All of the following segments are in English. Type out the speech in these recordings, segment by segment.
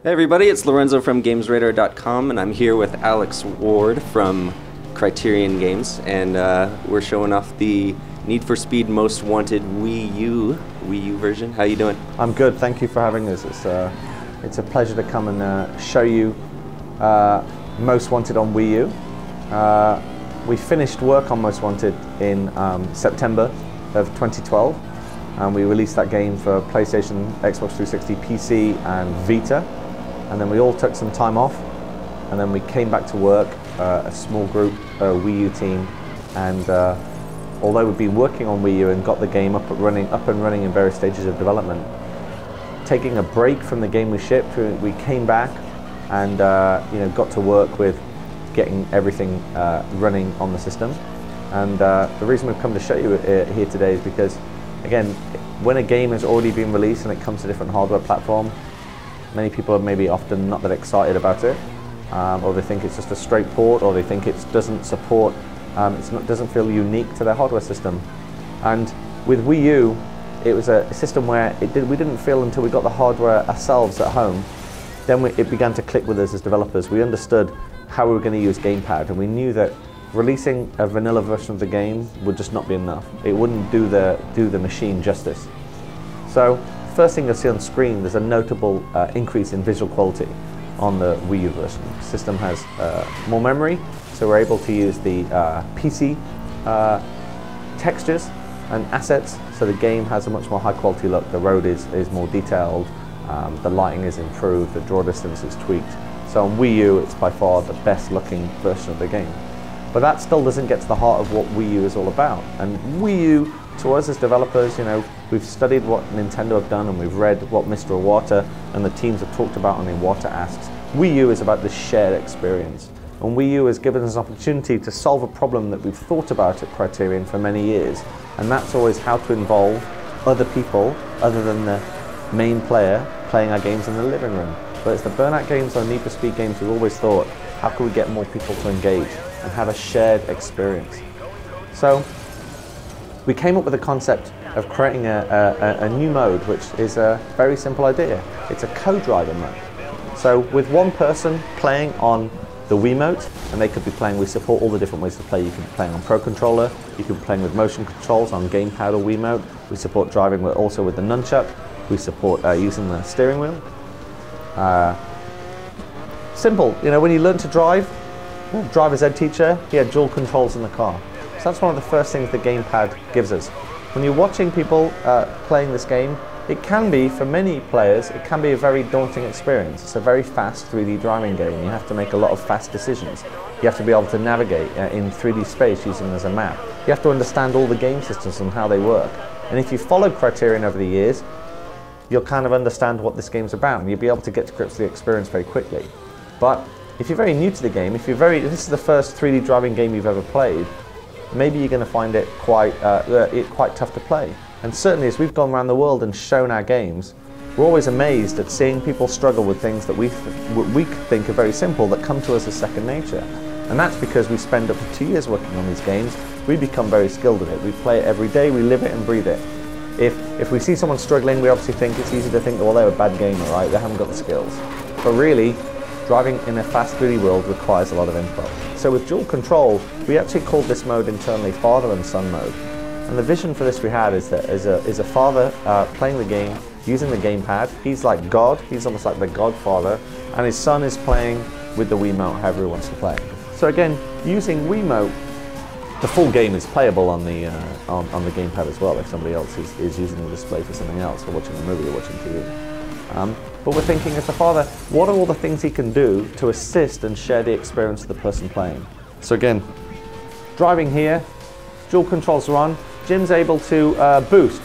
Hey everybody, it's Lorenzo from GamesRadar.com, and I'm here with Alex Ward from Criterion Games, and we're showing off the Need for Speed Most Wanted WiiU version. How you doing? I'm good. Thank you for having us. It's a pleasure to come and show you Most Wanted on Wii U. We finished work on Most Wanted in September of 2012, and we released that game for PlayStation, Xbox 360, PC, and Vita. And then we all took some time off, and then we came back to work, a small group, a Wii U team, and although we've been working on Wii U and got the game up and running in various stages of development, taking a break from the game we shipped, we came back and got to work with getting everything running on the system. And the reason we've come to show you here today is because, again, when a game has already been released and it comes to different hardware platform, many people are maybe often not that excited about it, or they think it's just a straight port, or they think it doesn't support, doesn't feel unique to their hardware system. And with Wii U, it was a system where we didn't feel until we got the hardware ourselves at home, then it began to click with us as developers. We understood how we were going to use gamepad, and we knew that releasing a vanilla version of the game would just not be enough. It wouldn't do the machine justice. So first thing you'll see on screen, there's a notable increase in visual quality on the Wii U version. The system has more memory, so we're able to use the PC textures and assets, so the game has a much more high quality look. The road is more detailed, the lighting is improved, the draw distance is tweaked. So on Wii U, it's by far the best looking version of the game. But that still doesn't get to the heart of what Wii U is all about. And Wii U, to us as developers, we've studied what Nintendo have done, and we've read what Mr. Iwata and the teams have talked about on Iwata Asks. Wii U is about the shared experience. And Wii U has given us an opportunity to solve a problem that we've thought about at Criterion for many years. And that's always how to involve other people other than the main player playing our games in the living room. But it's the Burnout games or Need for Speed games, we've always thought, how can we get more people to engage and have a shared experience? So we came up with a concept of creating a new mode, which is a very simple idea. It's a co-driver mode. So with one person playing on the Wiimote, and they could be playing, we support all the different ways to play. You can be playing on Pro Controller, you can be playing with motion controls on gamepad or Wiimote. We support driving also with the nunchuck. We support using the steering wheel. Simple, when you learn to drive, driver's ed teacher, he had dual controls in the car. So that's one of the first things the gamepad gives us. When you're watching people playing this game, it can be, for many players, it can be a very daunting experience. It's a very fast 3D driving game. You have to make a lot of fast decisions. You have to be able to navigate in 3D space using it as a map. You have to understand all the game systems and how they work. And if you followed Criterion over the years, you'll kind of understand what this game's about, and you'll be able to get to grips with the experience very quickly. But if you're very new to the game, if this is the first 3D driving game you've ever played, maybe you're going to find it quite tough to play. And certainly as we've gone around the world and shown our games, we're always amazed at seeing people struggle with things that we think are very simple that come to us as second nature. And that's because we spend up to 2 years working on these games. We become very skilled at it. We play it every day, we live it and breathe it. If we see someone struggling, we obviously think it's easy to think, well, they're a bad gamer, right? They haven't got the skills. But really, driving in a fast 3D world requires a lot of input. So with dual control, we actually called this mode internally father and son mode. And the vision for this we had is that is a father playing the game, using the gamepad. He's like God, he's almost like the Godfather, and his son is playing with the Wiimote, however he wants to play. So again, using Wiimote, the full game is playable on the gamepad as well if somebody else is using the display for something else, or watching a movie or watching TV. But we're thinking, as the father, what are all the things he can do to assist and share the experience of the person playing? So again, driving here, dual controls are on. Jim's able to boost.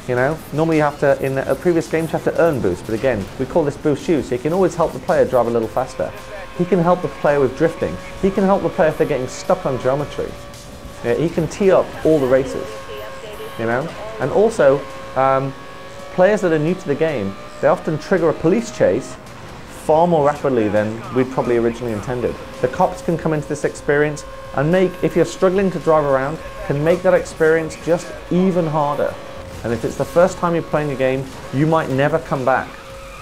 Normally you have to, in a previous games, you have to earn boost, but again, we call this boost you, so you can always help the player drive a little faster. He can help the player with drifting. He can help the player if they're getting stuck on geometry. He can tee up all the races, And also, players that are new to the game, they often trigger a police chase far more rapidly than we'd probably originally intended. The cops can come into this experience and if you're struggling to drive around, can make that experience just even harder. And if it's the first time you're playing a game, you might never come back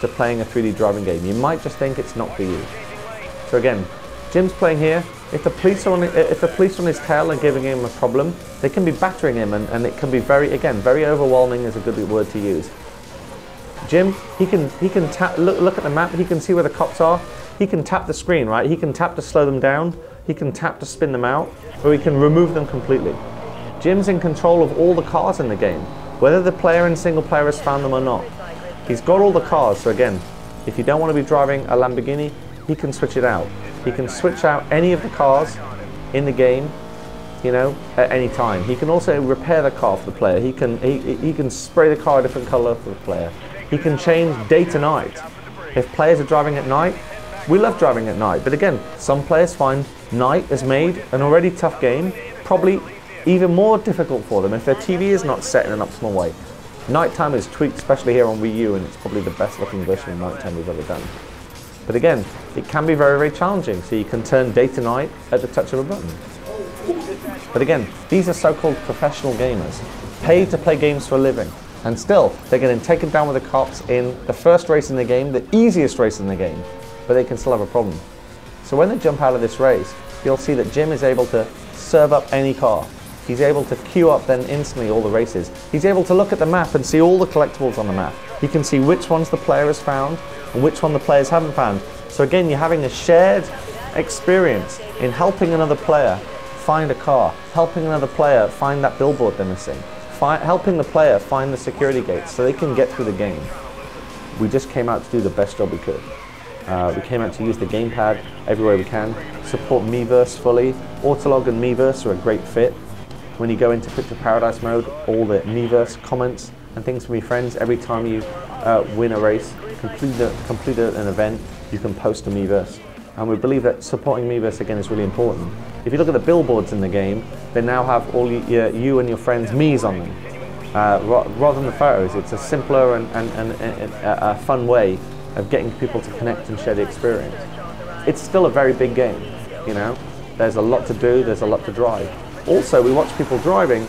to playing a 3D driving game. You might just think it's not for you. So again, Jim's playing here. If the police are on his tail and giving him a problem, they can be battering him, and it can be very overwhelming is a good word to use. Jim, he can tap, look at the map, he can see where the cops are, he can tap the screen, right? He can tap to slow them down, he can tap to spin them out, or he can remove them completely. Jim's in control of all the cars in the game, whether the player in single player has found them or not. He's got all the cars, so again, if you don't want to be driving a Lamborghini, he can switch it out. He can switch out any of the cars in the game, you know, at any time. He can also repair the car for the player. He can spray the car a different color for the player. He can change day to night. If players are driving at night, we love driving at night. But again, some players find night has made an already tough game probably even more difficult for them if their TV is not set in an optimal way. Nighttime is tweaked, especially here on WiiU, and it's probably the best looking version of nighttime we've ever done. But again, it can be very, very challenging. So you can turn day to night at the touch of a button. But again, these are so-called professional gamers, paid to play games for a living. And still, they're getting taken down with the cops in the first race in the game, the easiest race in the game, but they can still have a problem. So when they jump out of this race, you'll see that Jim is able to serve up any car. He's able to queue up then instantly all the races. He's able to look at the map and see all the collectibles on the map. He can see which ones the player has found and which one the players haven't found. So again, you're having a shared experience in helping another player find a car, helping another player find that billboard they're missing, helping the player find the security gates so they can get through the game. We just came out to do the best job we could. We came out to use the gamepad everywhere we can, support Miiverse fully. Autolog and Miiverse are a great fit. When you go into Picture Paradise mode, all the Miiverse comments and things from your friends, every time you win a race, complete an event, you can post to Miiverse. And we believe that supporting Miiverse again is really important. If you look at the billboards in the game, they now have all you and your friends' Miis on them. Rather than the photos, it's a simpler and a fun way of getting people to connect and share the experience. It's still a very big game, you know. There's a lot to do, there's a lot to drive. Also, we watch people driving,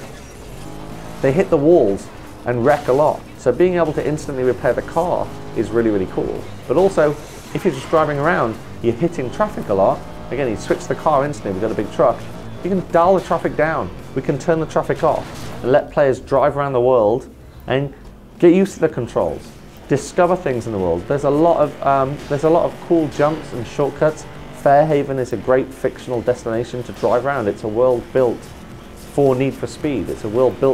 they hit the walls and wreck a lot. So being able to instantly repair the car is really, really cool. But also, if you're just driving around, you're hitting traffic a lot. Again, you switch the car instantly, we've got a big truck. You can dial the traffic down. We can turn the traffic off and let players drive around the world and get used to the controls. Discover things in the world. There's a lot of cool jumps and shortcuts. Fairhaven is a great fictional destination to drive around. It's a world built for Need for Speed. It's a world built